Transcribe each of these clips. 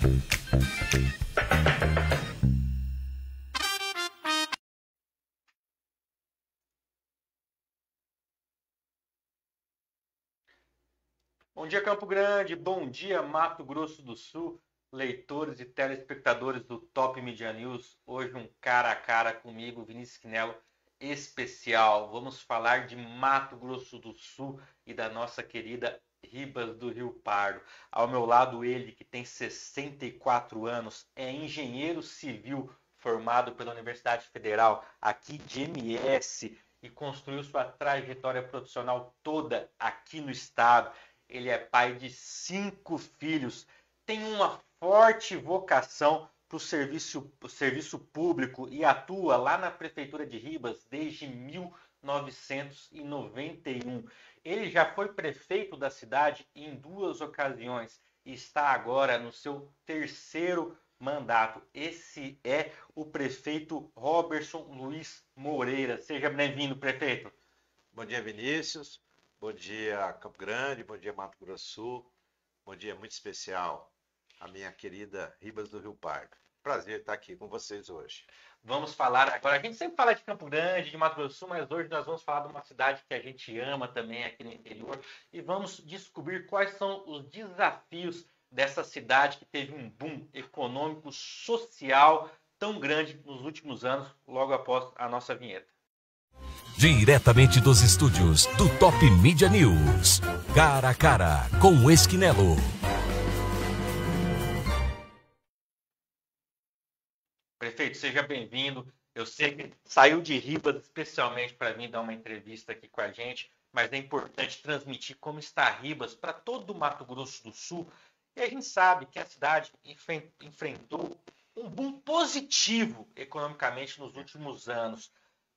Bom dia, Campo Grande. Bom dia, Mato Grosso do Sul, leitores e telespectadores do Top Media News. Hoje um cara a cara comigo, Vinícius Quinello, especial. Vamos falar de Mato Grosso do Sul e da nossa querida Ribas do Rio Pardo. Ao meu lado, ele que tem 64 anos, é engenheiro civil formado pela Universidade Federal aqui de MS e construiu sua trajetória profissional toda aqui no estado. Ele é pai de 5 filhos, tem uma forte vocação para o serviço público e atua lá na Prefeitura de Ribas desde 1991. Ele já foi prefeito da cidade em 2 ocasiões e está agora no seu 3º mandato. Esse é o prefeito Roberson Luiz Moreira. Seja bem-vindo, prefeito. Bom dia, Vinícius. Bom dia, Campo Grande. Bom dia, Mato Grosso do Sul. Bom dia muito especial à minha querida Ribas do Rio Pardo. Prazer estar aqui com vocês hoje. Vamos falar agora. A gente sempre fala de Campo Grande, de Mato Grosso do Sul, mas hoje nós vamos falar de uma cidade que a gente ama também aqui no interior e vamos descobrir quais são os desafios dessa cidade que teve um boom econômico, social tão grande nos últimos anos, logo após a nossa vinheta. Diretamente dos estúdios do Top Media News. Cara a cara com o Esquinelo. Prefeito, seja bem-vindo. Eu sei que saiu de Ribas especialmente para vir dar uma entrevista aqui com a gente, mas é importante transmitir como está Ribas para todo o Mato Grosso do Sul. E a gente sabe que a cidade enfrentou um boom positivo economicamente nos últimos anos.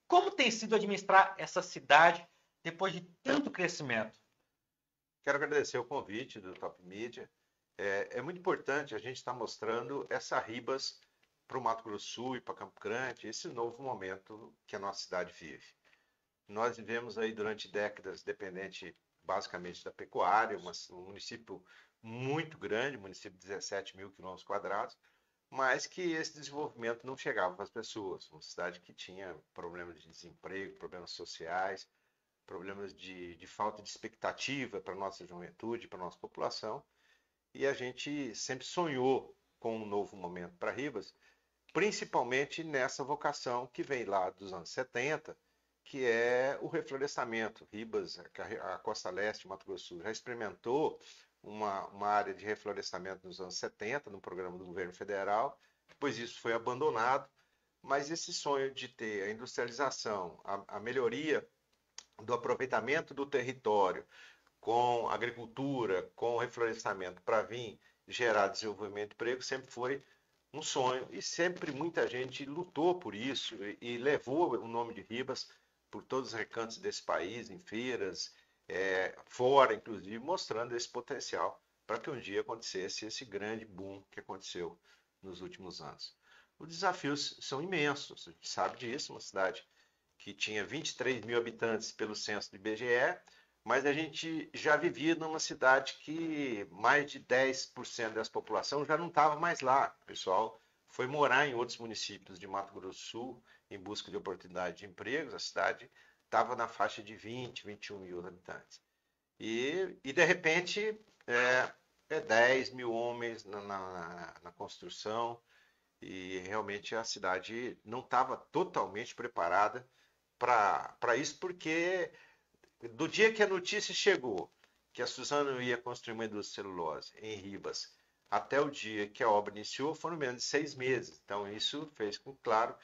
Como tem sido administrar essa cidade depois de tanto crescimento? Quero agradecer o convite do Top Media. É muito importante a gente estar mostrando essa Ribas para o Mato Grosso do Sul e para Campo Grande, esse novo momento que a nossa cidade vive. Nós vivemos aí durante décadas dependente basicamente da pecuária, um município muito grande, município de 17 mil quilômetros quadrados, mas que esse desenvolvimento não chegava para as pessoas. Uma cidade que tinha problemas de desemprego, problemas sociais, problemas de falta de expectativa para a nossa juventude, para a nossa população. E a gente sempre sonhou com um novo momento para Ribas, principalmente nessa vocação que vem lá dos anos 70, que é o reflorestamento. Ribas, a costa leste, Mato Grosso do Sul, já experimentou uma área de reflorestamento nos anos 70, no programa do governo federal, depois isso foi abandonado, mas esse sonho de ter a industrialização, a melhoria do aproveitamento do território com agricultura, com reflorestamento para vir gerar desenvolvimento e emprego, sempre foi um sonho e sempre muita gente lutou por isso e levou o nome de Ribas por todos os recantos desse país, em feiras, fora, inclusive, mostrando esse potencial para que um dia acontecesse esse grande boom que aconteceu nos últimos anos. Os desafios são imensos, a gente sabe disso, uma cidade que tinha 23 mil habitantes pelo censo do IBGE, mas a gente já vivia numa cidade que mais de 10% dessa população já não estava mais lá. O pessoal foi morar em outros municípios de Mato Grosso do Sul em busca de oportunidade de empregos. A cidade estava na faixa de 20, 21 mil habitantes. E de repente, 10 mil homens na construção, e realmente a cidade não estava totalmente preparada para isso, porque do dia que a notícia chegou que a Suzano ia construir uma indústria de celulose em Ribas, até o dia que a obra iniciou, foram menos de 6 meses. Então isso fez com claro,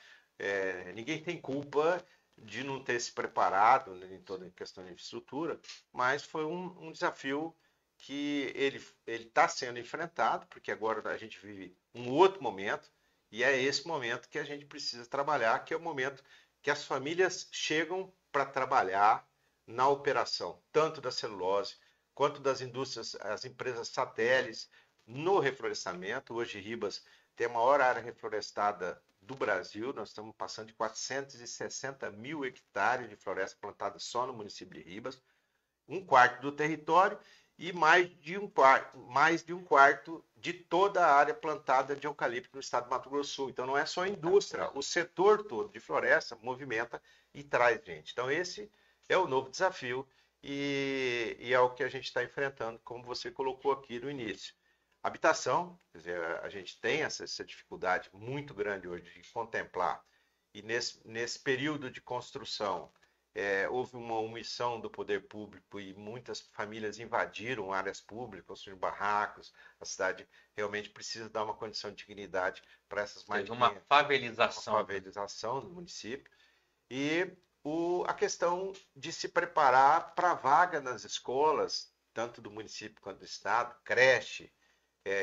ninguém tem culpa de não ter se preparado em toda a questão de infraestrutura, mas foi um desafio que ele está sendo enfrentado, porque agora a gente vive um outro momento, e é esse momento que a gente precisa trabalhar, que é o momento que as famílias chegam para trabalhar na operação, tanto da celulose, quanto das indústrias, as empresas satélites, no reflorestamento. Hoje Ribas tem a maior área reflorestada do Brasil, nós estamos passando de 460 mil hectares de floresta plantada só no município de Ribas, 1/4 do território e mais de um quarto de toda a área plantada de eucalipto no estado do Mato Grosso do Sul. Então não é só a indústria, o setor todo de floresta movimenta e traz gente. Então esse é o novo desafio e é o que a gente está enfrentando, como você colocou aqui no início. Habitação, quer dizer, a gente tem essa dificuldade muito grande hoje de contemplar, e nesse período de construção houve uma omissão do poder público e muitas famílias invadiram áreas públicas, construindo barracos. A cidade realmente precisa dar uma condição de dignidade para essas mais de uma favelização. Uma favelização do município. E a questão de se preparar para a vaga nas escolas, tanto do município quanto do estado, creche,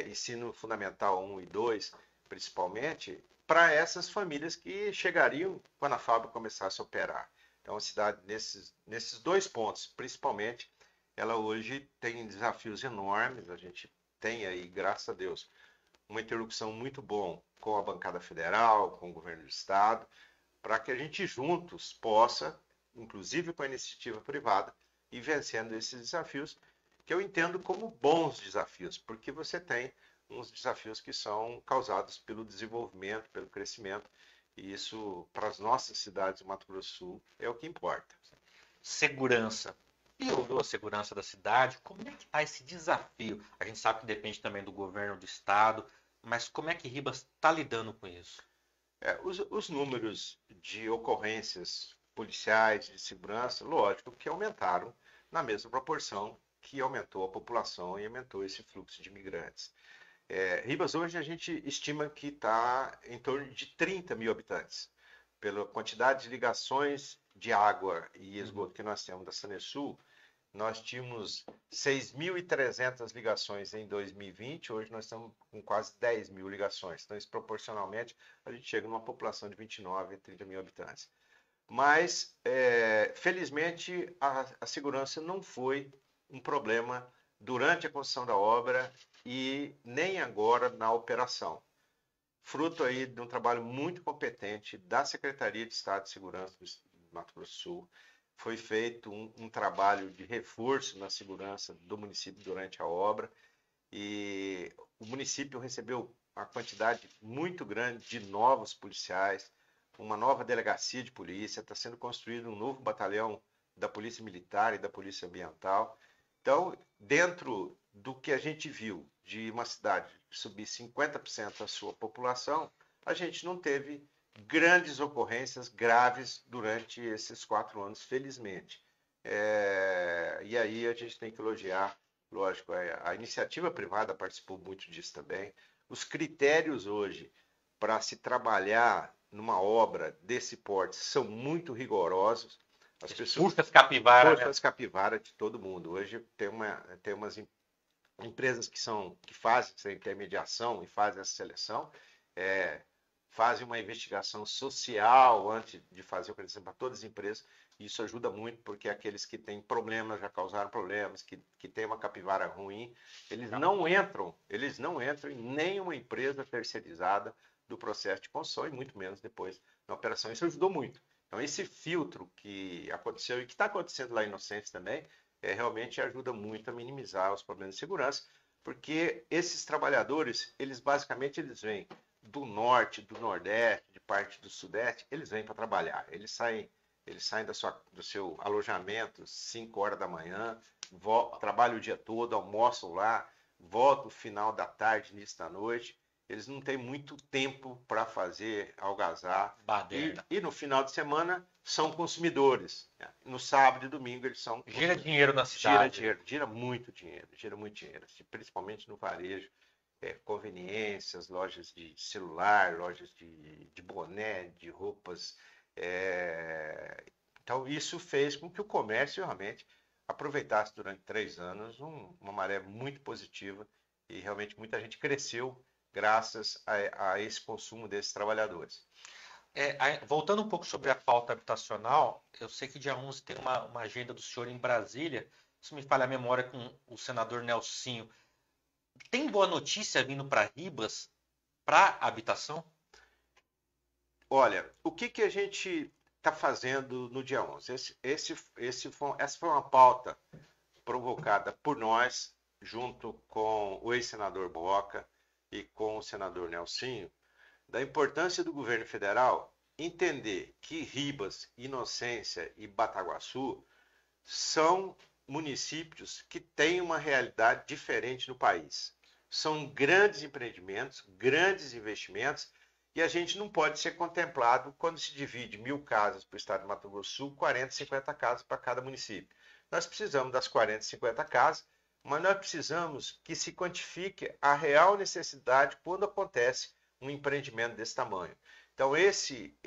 ensino fundamental 1 e 2, principalmente, para essas famílias que chegariam quando a fábrica começasse a operar. Então, a cidade, nesses dois pontos, principalmente, ela hoje tem desafios enormes. A gente tem aí, graças a Deus, uma interlocução muito boa com a bancada federal, com o governo do estado, para que a gente juntos possa, inclusive com a iniciativa privada, ir vencendo esses desafios, que eu entendo como bons desafios, porque você tem uns desafios que são causados pelo desenvolvimento, pelo crescimento, e isso, para as nossas cidades do Mato Grosso do Sul, é o que importa. Segurança. Piorou a segurança da cidade? Como é que está esse desafio? A gente sabe que depende também do governo do estado, mas como é que Ribas está lidando com isso? Os números de ocorrências policiais de segurança, lógico que aumentaram na mesma proporção que aumentou a população e aumentou esse fluxo de imigrantes. Ribas hoje a gente estima que está em torno de 30 mil habitantes. Pela quantidade de ligações de água e esgoto que nós temos da Sanesul, nós tínhamos 6.300 ligações em 2020, hoje nós estamos com quase 10 mil ligações. Então, isso proporcionalmente, a gente chega numa população de 29 a 30 mil habitantes. Mas, felizmente, a segurança não foi um problema durante a construção da obra e nem agora na operação. Fruto aí de um trabalho muito competente da Secretaria de Estado de Segurança do Mato Grosso do Sul, foi feito um trabalho de reforço na segurança do município durante a obra e o município recebeu uma quantidade muito grande de novos policiais, uma nova delegacia de polícia, está sendo construído um novo batalhão da Polícia Militar e da Polícia Ambiental. Então, dentro do que a gente viu de uma cidade subir 50% a sua população, a gente não teve grandes ocorrências graves durante esses 4 anos, felizmente. E aí a gente tem que elogiar, lógico, a iniciativa privada participou muito disso também. Os critérios hoje para se trabalhar numa obra desse porte são muito rigorosos. As pessoas puxa as capivaras, puxa as capivaras de todo mundo. Hoje tem umas empresas que fazem essa intermediação e fazem essa seleção, fazem uma investigação social antes de fazer o credenciamento para todas as empresas. Isso ajuda muito, porque aqueles que têm problemas, já causaram problemas, que têm uma capivara ruim, eles não entram em nenhuma empresa terceirizada do processo de construção, e muito menos depois na operação. Isso ajudou muito. Então, esse filtro que aconteceu e que está acontecendo lá em Inocentes também, realmente ajuda muito a minimizar os problemas de segurança, porque esses trabalhadores, eles vêm do norte, do nordeste, de parte do sudeste, eles vêm para trabalhar. Eles saem do seu alojamento 5 horas da manhã, trabalham o dia todo, almoçam lá, voltam no final da tarde, início da noite. Eles não têm muito tempo para fazer algazar. E no final de semana são consumidores. No sábado e domingo eles são... Gira dinheiro na cidade. Gira muito dinheiro. Principalmente no varejo. Conveniências, lojas de celular, lojas de boné, de roupas. Então isso fez com que o comércio realmente aproveitasse durante 3 anos uma maré muito positiva e realmente muita gente cresceu graças a esse consumo desses trabalhadores. Voltando um pouco sobre a pauta habitacional, eu sei que dia 11 tem uma agenda do senhor em Brasília, se me falha a memória, com o senador Nelsinho. Tem boa notícia vindo para Ribas, para habitação? Olha, o que a gente está fazendo no dia 11? Essa foi uma pauta provocada por nós, junto com o ex-senador Boca e com o senador Nelsinho, da importância do governo federal entender que Ribas, Inocência e Bataguaçu são municípios que têm uma realidade diferente no país. São grandes empreendimentos, grandes investimentos, e a gente não pode ser contemplado quando se divide 1.000 casas para o estado de Mato Grosso do Sul, 40, 50 casas para cada município. Nós precisamos das 40, 50 casas, mas nós precisamos que se quantifique a real necessidade quando acontece um empreendimento desse tamanho. Então, esse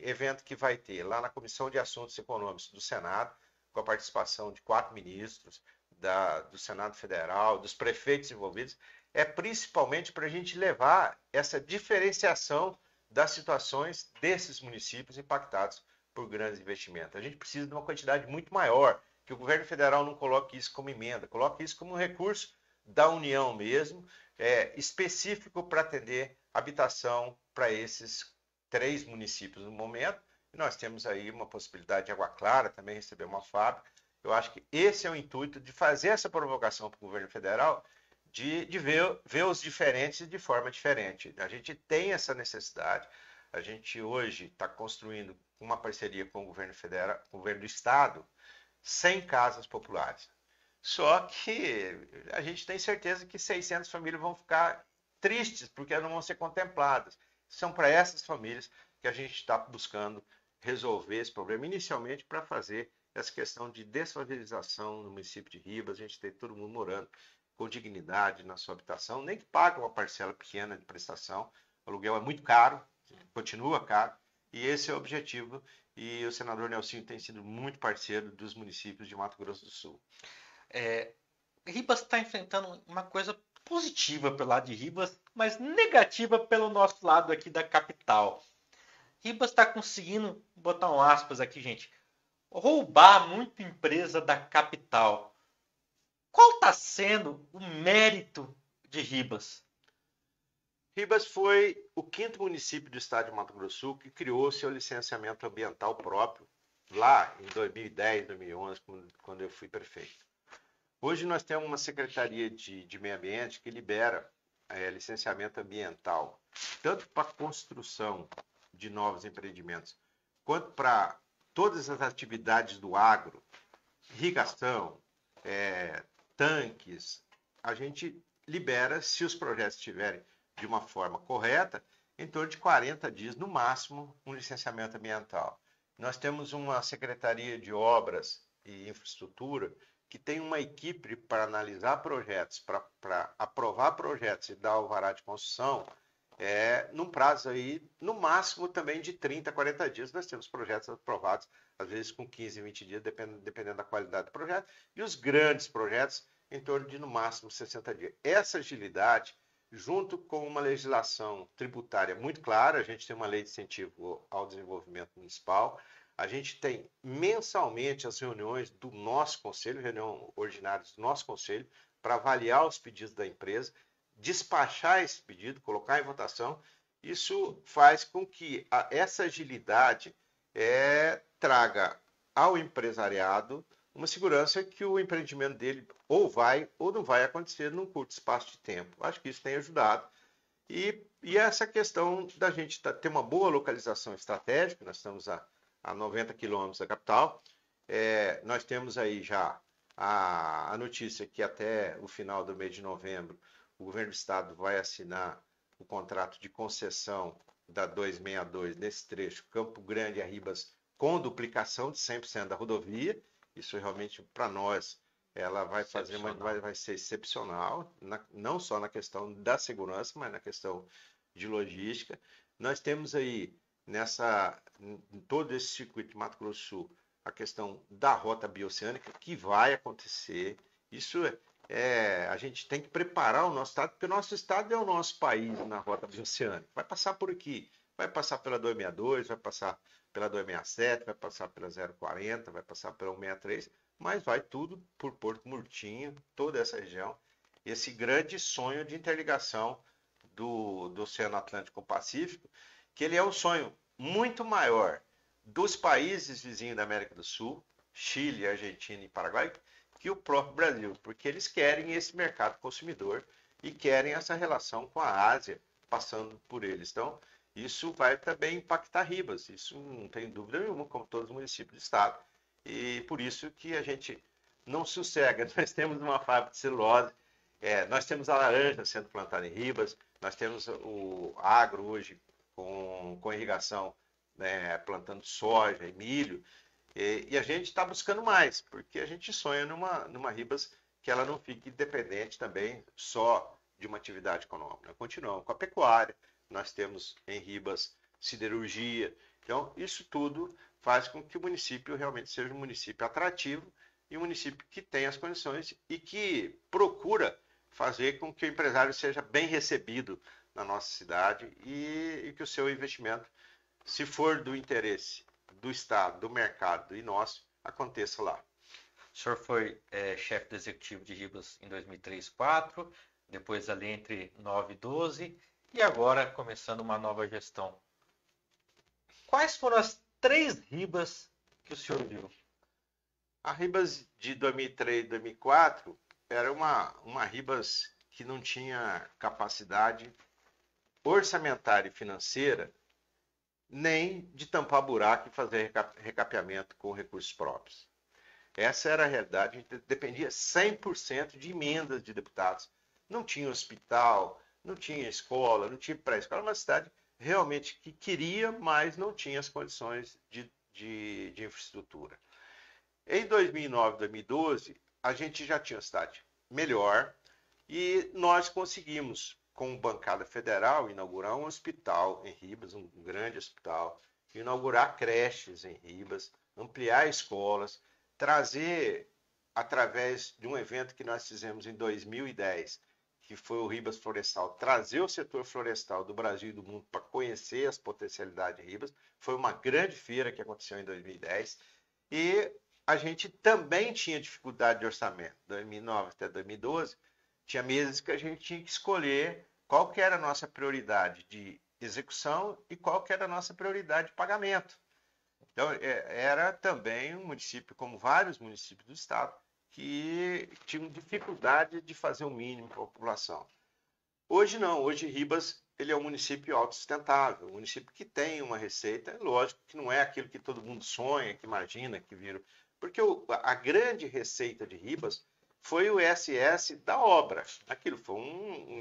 evento que vai ter lá na Comissão de Assuntos Econômicos do Senado, com a participação de 4 ministros, do Senado Federal, dos prefeitos envolvidos, é principalmente para a gente levar essa diferenciação das situações desses municípios impactados por grandes investimentos. A gente precisa de uma quantidade muito maior, que o governo federal não coloque isso como emenda, coloque isso como um recurso da União mesmo, específico para atender habitação para esses 3 municípios no momento. E nós temos aí uma possibilidade de Água Clara também receber uma fábrica. Eu acho que esse é o intuito de fazer essa provocação para o governo federal, de ver os diferentes de forma diferente. A gente tem essa necessidade. A gente hoje está construindo uma parceria com o governo federal, com o governo do estado, 100 casas populares. Só que a gente tem certeza que 600 famílias vão ficar tristes porque não vão ser contempladas. São para essas famílias que a gente está buscando resolver esse problema, inicialmente para fazer essa questão de desfavelização no município de Ribas, a gente tem todo mundo morando com dignidade na sua habitação, nem que paga uma parcela pequena de prestação, o aluguel é muito caro, continua caro, e esse é o objetivo, e o senador Nelsinho tem sido muito parceiro dos municípios de Mato Grosso do Sul. Ribas está enfrentando uma coisa positiva pelo lado de Ribas, mas negativa pelo nosso lado aqui da capital. Ribas está conseguindo, botar um aspas aqui, gente, roubar muita empresa da capital. Qual está sendo o mérito de Ribas? Ribas foi o 5º município do estado de Mato Grosso do Sul que criou seu licenciamento ambiental próprio lá em 2010, 2011, quando eu fui prefeito. Hoje nós temos uma Secretaria de Meio Ambiente que libera licenciamento ambiental, tanto para a construção de novos empreendimentos, quanto para todas as atividades do agro, irrigação, tanques. A gente libera, se os projetos estiverem de uma forma correta, em torno de 40 dias, no máximo, um licenciamento ambiental. Nós temos uma Secretaria de Obras e Infraestrutura que tem uma equipe para analisar projetos, para aprovar projetos e dar alvará de construção, num prazo aí, no máximo também de 30 a 40 dias. Nós temos projetos aprovados, às vezes com 15, 20 dias, dependendo da qualidade do projeto, e os grandes projetos em torno de, no máximo, 60 dias. Essa agilidade, junto com uma legislação tributária muito clara, a gente tem uma lei de incentivo ao desenvolvimento municipal, a gente tem mensalmente as reuniões do nosso conselho, reunião ordinária do nosso conselho, para avaliar os pedidos da empresa, despachar esse pedido, colocar em votação. Isso faz com que essa agilidade traga ao empresariado uma segurança que o empreendimento dele ou vai ou não vai acontecer num curto espaço de tempo. Acho que isso tem ajudado. E essa questão da gente ter uma boa localização estratégica, nós estamos a 90 quilômetros da capital, nós temos aí já a notícia que até o final do mês de novembro o governo do estado vai assinar o contrato de concessão da 262 nesse trecho Campo Grande a Ribas com duplicação de 100% da rodovia. Isso realmente para nós ela vai ser excepcional, não só na questão da segurança, mas na questão de logística. Nós temos aí em todo esse circuito de Mato Grosso do Sul a questão da rota bioceânica que vai acontecer. Isso a gente tem que preparar o nosso estado, porque o nosso estado é o nosso país na rota bioceânica. Vai passar por aqui, vai passar pela 262, vai passar pela 267, vai passar pela 040, vai passar pela 163, mas vai tudo por Porto Murtinho, toda essa região. Esse grande sonho de interligação do Oceano Atlântico com o Pacífico, que ele é um sonho muito maior dos países vizinhos da América do Sul, Chile, Argentina e Paraguai, que o próprio Brasil, porque eles querem esse mercado consumidor e querem essa relação com a Ásia passando por eles. Então, isso vai também impactar Ribas, isso não tem dúvida nenhuma, como todos os municípios do estado, e por isso que a gente não sossega. Nós temos uma fábrica de celulose, nós temos a laranja sendo plantada em Ribas, nós temos o agro hoje com irrigação, né, plantando soja e milho, e a gente está buscando mais, porque a gente sonha numa Ribas que ela não fique dependente também só de uma atividade econômica. Nós continuamos com a pecuária, nós temos em Ribas siderurgia, então isso tudo faz com que o município realmente seja um município atrativo e um município que tem as condições e que procura fazer com que o empresário seja bem recebido na nossa cidade e que o seu investimento, se for do interesse do Estado, do mercado e nosso, aconteça lá. O senhor foi chefe do executivo de Ribas em 2003, 2004, depois ali entre 9 e 12, e agora começando uma nova gestão. Quais foram as 3 Ribas que o senhor viu? A Ribas de 2003 e 2004 era uma Ribas que não tinha capacidade orçamentária e financeira nem de tampar buraco e fazer recapeamento com recursos próprios. Essa era a realidade, a gente dependia 100% de emendas de deputados. Não tinha hospital, não tinha escola, não tinha pré-escola, era uma cidade realmente que queria, mas não tinha as condições de infraestrutura. Em 2009, 2012, a gente já tinha uma cidade melhor e nós conseguimos, com bancada federal, inaugurar um hospital em Ribas, um grande hospital, inaugurar creches em Ribas, ampliar escolas, trazer, através de um evento que nós fizemos em 2010, que foi o Ribas Florestal, trazer o setor florestal do Brasil e do mundo para conhecer as potencialidades de Ribas. Foi uma grande feira que aconteceu em 2010. E a gente também tinha dificuldade de orçamento. 2009 até 2012, tinha meses que a gente tinha que escolher qual que era a nossa prioridade de execução e qual que era a nossa prioridade de pagamento. Então, era também um município, como vários municípios do estado, que tinham dificuldade de fazer o mínimo para a população. Hoje não, hoje Ribas ele é um município autossustentável, um município que tem uma receita, lógico que não é aquilo que todo mundo sonha, que imagina, que vira, porque a grande receita de Ribas foi o ISS da obra. Aquilo foi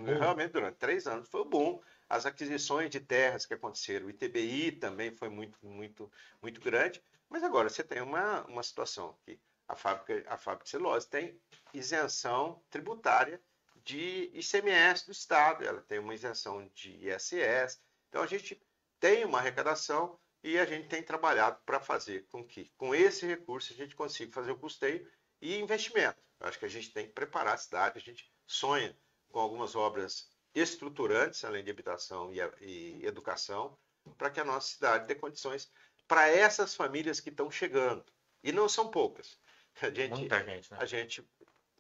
realmente durante 3 anos foi bom. As aquisições de terras que aconteceram, o ITBI também foi muito, muito, muito grande, mas agora você tem uma situação que a fábrica de celulose tem isenção tributária de ICMS do Estado, ela tem uma isenção de ISS. Então, a gente tem uma arrecadação e a gente tem trabalhado para fazer com que, com esse recurso, a gente consiga fazer o custeio e investimento. Eu acho que a gente tem que preparar a cidade, a gente sonha com algumas obras estruturantes, além de habitação e educação, para que a nossa cidade dê condições para essas famílias que estão chegando. E não são poucas. Muita gente, né?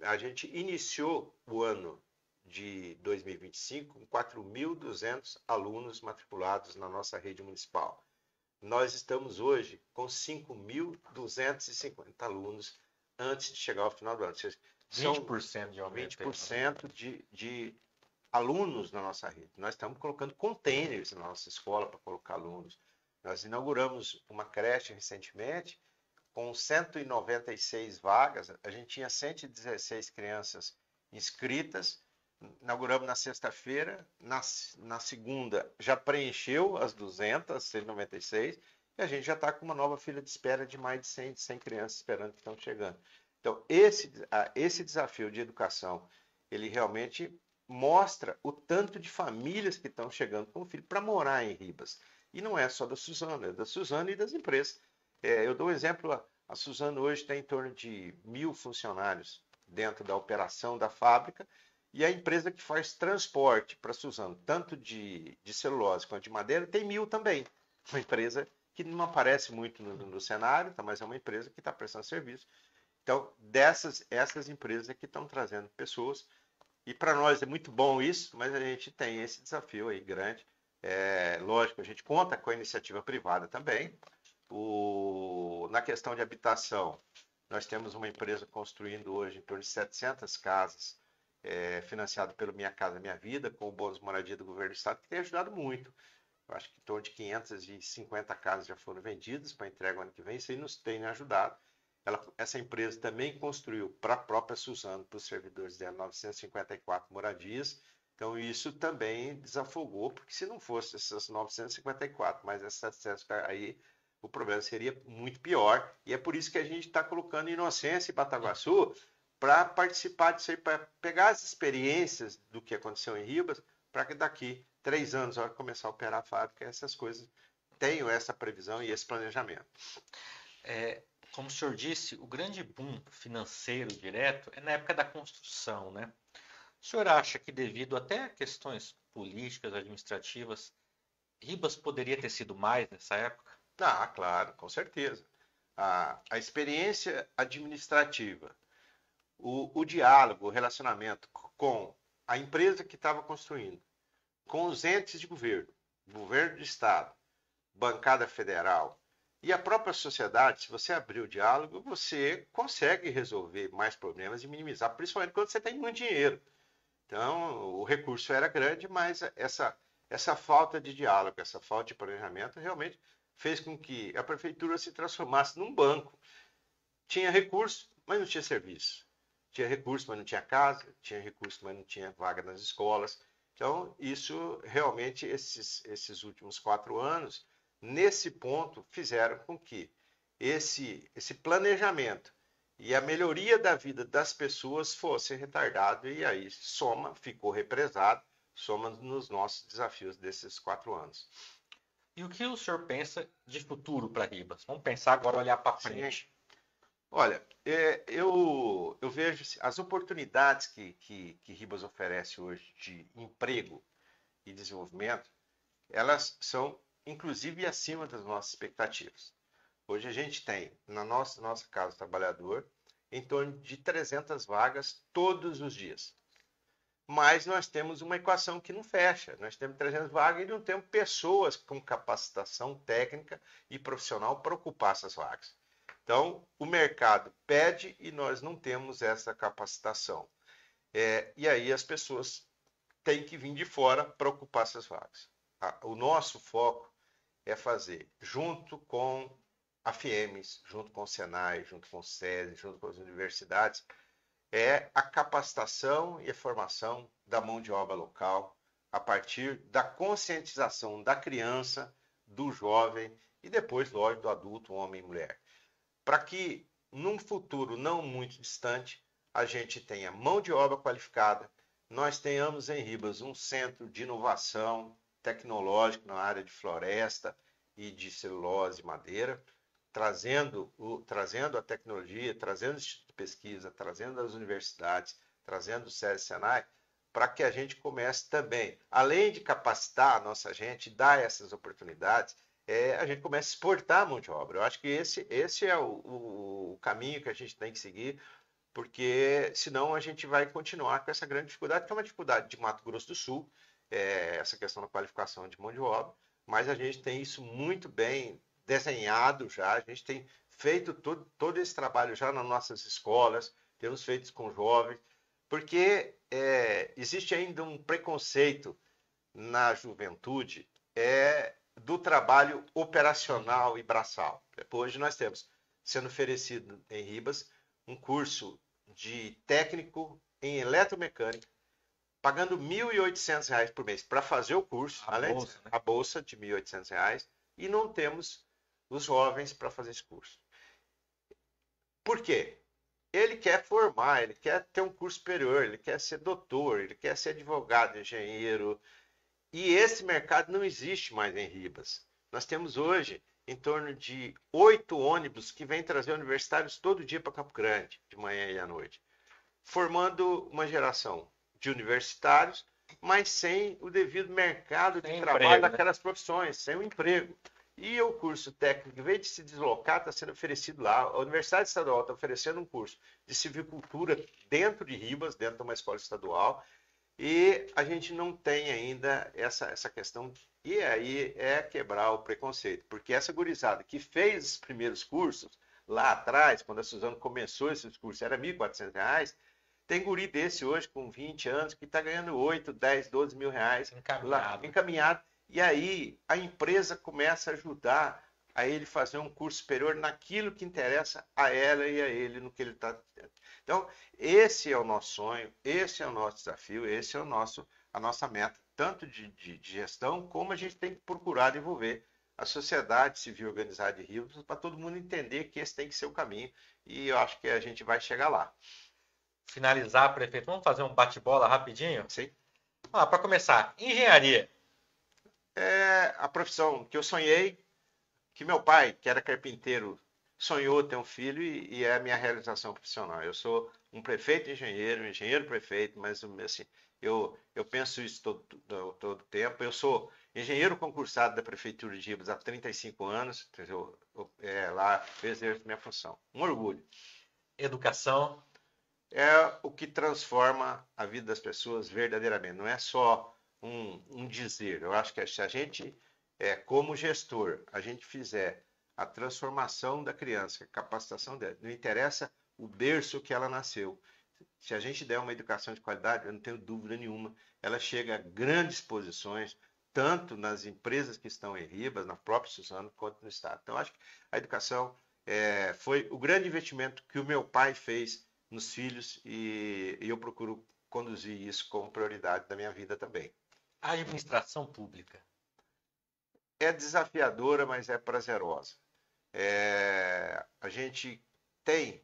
A gente iniciou o ano de 2025 com 4.200 alunos matriculados na nossa rede municipal. Nós estamos hoje com 5.250 alunos antes de chegar ao final do ano. São 20% de aumento. 20% de alunos na nossa rede. Nós estamos colocando containers na nossa escola para colocar alunos. Nós inauguramos uma creche recentemente com 196 vagas. A gente tinha 116 crianças inscritas. Inauguramos na sexta-feira. Na segunda já preencheu as 200, 196. E a gente já está com uma nova fila de espera de mais de 100 crianças esperando que estão chegando. Então, esse desafio de educação, ele realmente mostra o tanto de famílias que estão chegando com o filho para morar em Ribas. E não é só da Suzano, é da Suzano e das empresas. Eu dou um exemplo, a Suzano hoje tem em torno de 1.000 funcionários dentro da operação da fábrica, e a empresa que faz transporte para a Suzano, tanto de celulose quanto de madeira, tem 1.000 também. Uma empresa que não aparece muito no cenário, mas é uma empresa que está prestando serviço. Então, essas empresas é que estão trazendo pessoas. E para nós é muito bom isso, mas a gente tem esse desafio aí grande. Lógico, a gente conta com a iniciativa privada também. Na questão de habitação, Nós temos uma empresa construindo hoje em torno de 700 casas, financiado pelo Minha Casa Minha Vida, com o bônus moradia do governo do estado, que tem ajudado muito. Eu acho que em torno de 550 casas já foram vendidas para entrega no ano que vem, isso aí nos tem ajudado. Essa empresa também construiu para a própria Suzano, para os servidores dela, 954 moradias. Então isso também desafogou, porque se não fosse essas 954, mas essas 700 aí, o problema seria muito pior. E é por isso que a gente está colocando Inocência e Bataguaçu para participar disso aí, para pegar as experiências do que aconteceu em Ribas, para que daqui 3 anos, na hora que começar a operar a fábrica, essas coisas tenham essa previsão e esse planejamento. Como o senhor disse, o grande boom financeiro direto é na época da construção, né? O senhor acha que devido até a questões políticas, administrativas, Ribas poderia ter sido mais nessa época? Ah, claro, com certeza. A experiência administrativa, o diálogo, o relacionamento com a empresa que estava construindo, com os entes de governo do estado, bancada federal e a própria sociedade, se você abrir o diálogo, você consegue resolver mais problemas e minimizar, principalmente quando você tem muito dinheiro. Então, o recurso era grande, mas essa falta de diálogo, essa falta de planejamento realmente fez com que a prefeitura se transformasse num banco. Tinha recurso, mas não tinha serviço. Tinha recurso, mas não tinha casa. Tinha recurso, mas não tinha vaga nas escolas. Então, isso realmente, esses últimos 4 anos, nesse ponto, fizeram com que esse planejamento e a melhoria da vida das pessoas fosse retardado e aí ficou represado, soma nos nossos desafios desses 4 anos. E o que o senhor pensa de futuro para Ribas? Vamos pensar agora, olhar para frente. Olha, eu vejo as oportunidades que Ribas oferece hoje de emprego e desenvolvimento, elas são inclusive acima das nossas expectativas. Hoje a gente tem na nossa Casa do Trabalhador em torno de 300 vagas todos os dias. Mas nós temos uma equação que não fecha. Nós temos 300 vagas e não temos pessoas com capacitação técnica e profissional para ocupar essas vagas. Então, o mercado pede e nós não temos essa capacitação. E aí as pessoas têm que vir de fora para ocupar essas vagas. O nosso foco é fazer, junto com a FIEMES, junto com o Senai, junto com o SESI, junto com as universidades, a capacitação e a formação da mão de obra local, a partir da conscientização da criança, do jovem e depois, lógico, do adulto, homem e mulher. Para que, num futuro não muito distante, a gente tenha mão de obra qualificada, nós tenhamos em Ribas um centro de inovação tecnológica na área de floresta e de celulose e madeira, trazendo a tecnologia, trazendo o Instituto de Pesquisa, trazendo as universidades, trazendo o SESI e Senai, para que a gente comece também, além de capacitar a nossa gente, dar essas oportunidades, a gente comece a exportar a mão de obra. Eu acho que esse é o caminho que a gente tem que seguir, porque senão a gente vai continuar com essa grande dificuldade, que é uma dificuldade de Mato Grosso do Sul, essa questão da qualificação de mão de obra, mas a gente tem isso muito bem desenhado já, a gente tem feito todo esse trabalho já nas nossas escolas, temos feito com jovens, porque existe ainda um preconceito na juventude do trabalho operacional e braçal. Hoje nós temos sendo oferecido em Ribas um curso de técnico em eletromecânica, pagando R$ 1.800 por mês para fazer o curso, a bolsa de R$ 1.800, e não temos os jovens para fazer esse curso. Por quê? Ele quer formar, ele quer ter um curso superior, ele quer ser doutor, ele quer ser advogado, engenheiro, e esse mercado não existe mais em Ribas. Nós temos hoje em torno de 8 ônibus que vêm trazer universitários todo dia para Campo Grande, de manhã e à noite, formando uma geração de universitários, mas sem o devido mercado de trabalho daquelas profissões, sem o emprego. E o curso técnico, em vez de se deslocar, está sendo oferecido lá. A Universidade Estadual está oferecendo um curso de civicultura dentro de Ribas, dentro de uma escola estadual, e a gente não tem ainda essa questão. E aí quebrar o preconceito, porque essa gurizada que fez os primeiros cursos lá atrás, quando a Suzano começou esses cursos, era R$ 1.400. Tem guri desse hoje, com 20 anos, que está ganhando 8, 10, 12 mil reais lá, encaminhado. E aí a empresa começa a ajudar a ele fazer um curso superior naquilo que interessa a ela e a ele, no que ele está. Então, esse é o nosso sonho, esse é o nosso desafio, esse é a nossa meta, tanto de gestão, como a gente tem que procurar desenvolver a sociedade civil organizada de Ribas, para todo mundo entender que esse tem que ser o caminho, e eu acho que a gente vai chegar lá. Finalizar, prefeito, vamos fazer um bate-bola rapidinho? Sim. Para começar, engenharia. É a profissão que eu sonhei, que meu pai, que era carpinteiro, sonhou ter um filho e é a minha realização profissional. Eu sou um prefeito engenheiro, um engenheiro prefeito, mas assim, eu penso isso todo tempo. Eu sou engenheiro concursado da Prefeitura de Ribas há 35 anos, lá eu exerço minha função. Um orgulho. Educação. É o que transforma a vida das pessoas verdadeiramente, não é só um dizer. Eu acho que se a gente, como gestor, a gente fizer a transformação da criança, a capacitação dela, não interessa o berço que ela nasceu. Se a gente der uma educação de qualidade, eu não tenho dúvida nenhuma, ela chega a grandes posições, tanto nas empresas que estão em Ribas, na própria Suzano, quanto no Estado. Então, acho que a educação foi o grande investimento que o meu pai fez nos filhos e eu procuro conduzir isso como prioridade da minha vida também. A administração pública. É desafiadora, mas é prazerosa. A gente tem...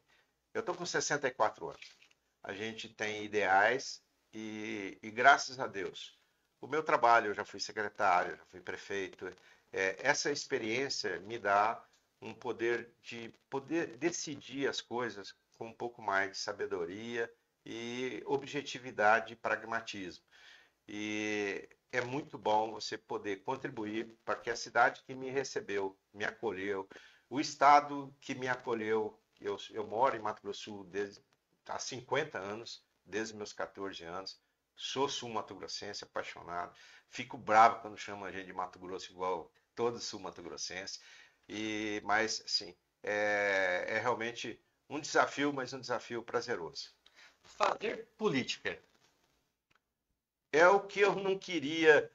Eu estou com 64 anos. A gente tem ideais e graças a Deus, o meu trabalho, eu já fui secretário, já fui prefeito, essa experiência me dá um poder de poder decidir as coisas com um pouco mais de sabedoria e objetividade e pragmatismo. E é muito bom você poder contribuir para que a cidade que me recebeu, me acolheu, o estado que me acolheu, eu moro em Mato Grosso do Sul há 50 anos, desde meus 14 anos, sou sul-mato-grossense, apaixonado, fico bravo quando chamam a gente de Mato Grosso igual todo sul-mato-grossense, mas assim, é realmente um desafio, mas um desafio prazeroso. Fazer política. É o que eu não queria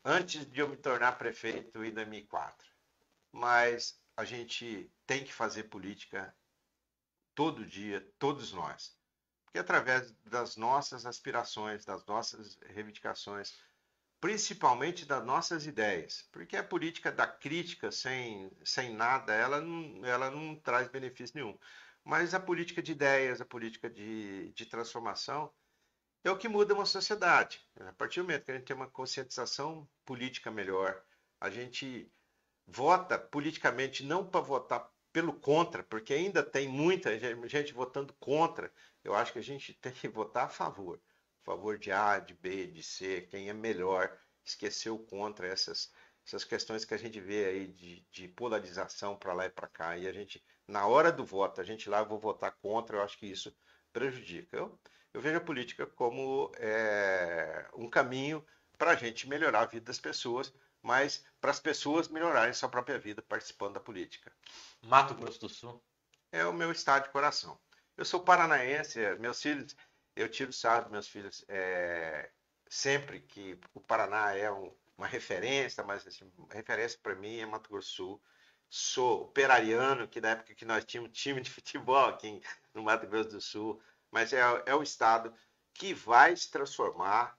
antes de eu me tornar prefeito em 2004. Mas a gente tem que fazer política todo dia, todos nós. Porque através das nossas aspirações, das nossas reivindicações, principalmente das nossas ideias. Porque a política da crítica sem nada, ela não traz benefício nenhum. Mas a política de ideias, a política de transformação, é o que muda uma sociedade. A partir do momento que a gente tem uma conscientização política melhor, a gente vota politicamente não para votar pelo contra, porque ainda tem muita gente votando contra. Eu acho que a gente tem que votar a favor de A, de B, de C, quem é melhor, esquecer o contra, essas questões que a gente vê aí de polarização para lá e para cá. E a gente, na hora do voto, a gente lá, eu vou votar contra, eu acho que isso prejudica. Eu vejo a política como um caminho para a gente melhorar a vida das pessoas, mas para as pessoas melhorarem sua própria vida participando da política. Mato Grosso do Sul. É o meu estado de coração. Eu sou paranaense, meus filhos, eu tiro sarro dos meus filhos sempre que o Paraná é uma referência, mas assim, referência para mim é Mato Grosso do Sul. Sou operariano, que na época que nós tínhamos time de futebol aqui no Mato Grosso do Sul, mas é o estado que vai se transformar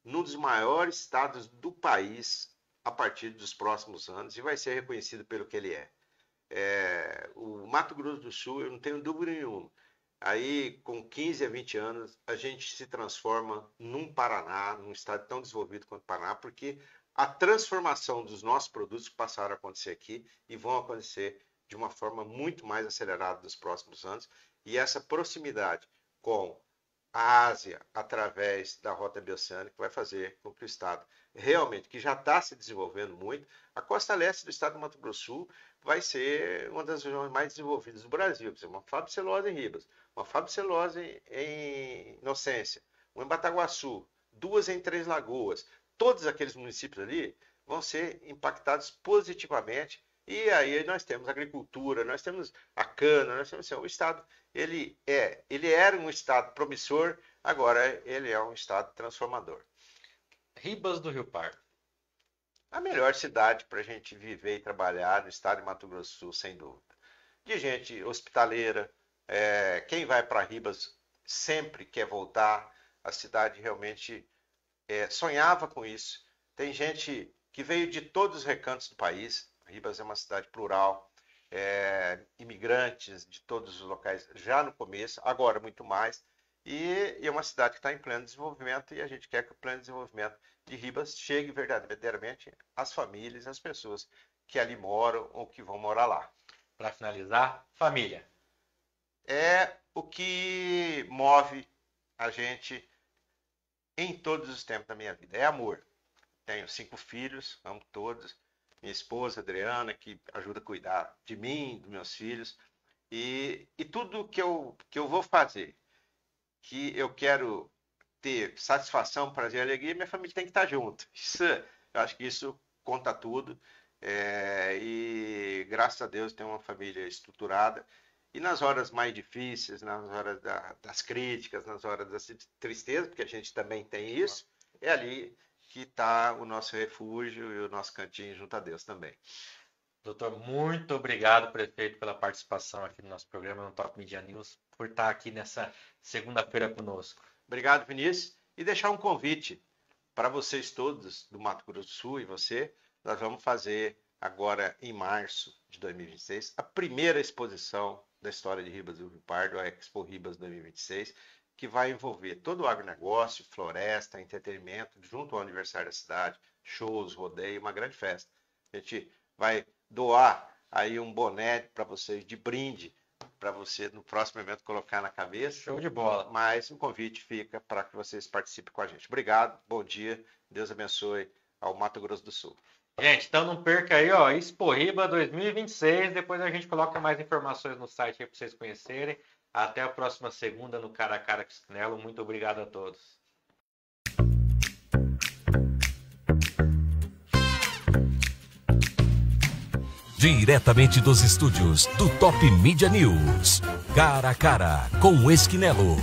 num dos maiores estados do país a partir dos próximos anos e vai ser reconhecido pelo que ele é. O Mato Grosso do Sul, eu não tenho dúvida nenhuma, aí com 15 a 20 anos a gente se transforma num Paraná, num estado tão desenvolvido quanto o Paraná, porque a transformação dos nossos produtos passaram a acontecer aqui e vão acontecer de uma forma muito mais acelerada nos próximos anos, e essa proximidade com a Ásia, através da rota bioceânica, vai fazer com que o estado realmente, que já está se desenvolvendo muito, a costa leste do estado do Mato Grosso do Sul vai ser uma das regiões mais desenvolvidas do Brasil. Uma fábrica de celulose em Ribas, uma fábrica de celulose em Inocência, uma em Bataguaçu, 2 em Três Lagoas. Todos aqueles municípios ali vão ser impactados positivamente E aí nós temos agricultura, nós temos a cana, nós temos assim, o estado, ele era um estado promissor, agora ele é um estado transformador. Ribas do Rio Pardo. A melhor cidade para a gente viver e trabalhar no estado de Mato Grosso do Sul, sem dúvida. De gente hospitaleira, quem vai para Ribas sempre quer voltar. A cidade realmente sonhava com isso. Tem gente que veio de todos os recantos do país. Ribas é uma cidade plural, imigrantes de todos os locais já no começo, agora muito mais. E é uma cidade que está em pleno desenvolvimento e a gente quer que o pleno desenvolvimento de Ribas chegue verdadeiramente às famílias, às pessoas que ali moram ou que vão morar lá. Para finalizar, família. É o que move a gente em todos os tempos da minha vida. É amor. Tenho 5 filhos, amo todos. Minha esposa, Adriana, que ajuda a cuidar de mim, dos meus filhos. E tudo que eu vou fazer, que eu quero ter satisfação, prazer e alegria, minha família tem que estar junto. Eu acho que isso conta tudo. E graças a Deus tem uma família estruturada. E nas horas mais difíceis, nas horas das críticas, nas horas da tristeza, porque a gente também tem isso, é ali que está o nosso refúgio e o nosso cantinho junto a Deus também. Doutor, muito obrigado, prefeito, pela participação aqui no nosso programa no Top Media News, por estar aqui nessa segunda-feira conosco. Obrigado, Vinícius. E deixar um convite para vocês todos do Mato Grosso do Sul e você. Nós vamos fazer agora, em março de 2026, a primeira exposição da história de Ribas do Rio Pardo, a Expo Ribas 2026, que vai envolver todo o agronegócio, floresta, entretenimento, junto ao aniversário da cidade, shows, rodeio, uma grande festa. A gente vai doar aí um boné para vocês de brinde, para você no próximo evento colocar na cabeça. Show de bola. Mas um convite fica para que vocês participem com a gente. Obrigado, bom dia, Deus abençoe ao Mato Grosso do Sul. Gente, então não perca aí, ó, Expo Riba 2026. Depois a gente coloca mais informações no site aí para vocês conhecerem. Até a próxima segunda no Cara a Cara com o Esquinelo. Muito obrigado a todos. Diretamente dos estúdios do Top Media News. Cara a Cara com o Esquinelo.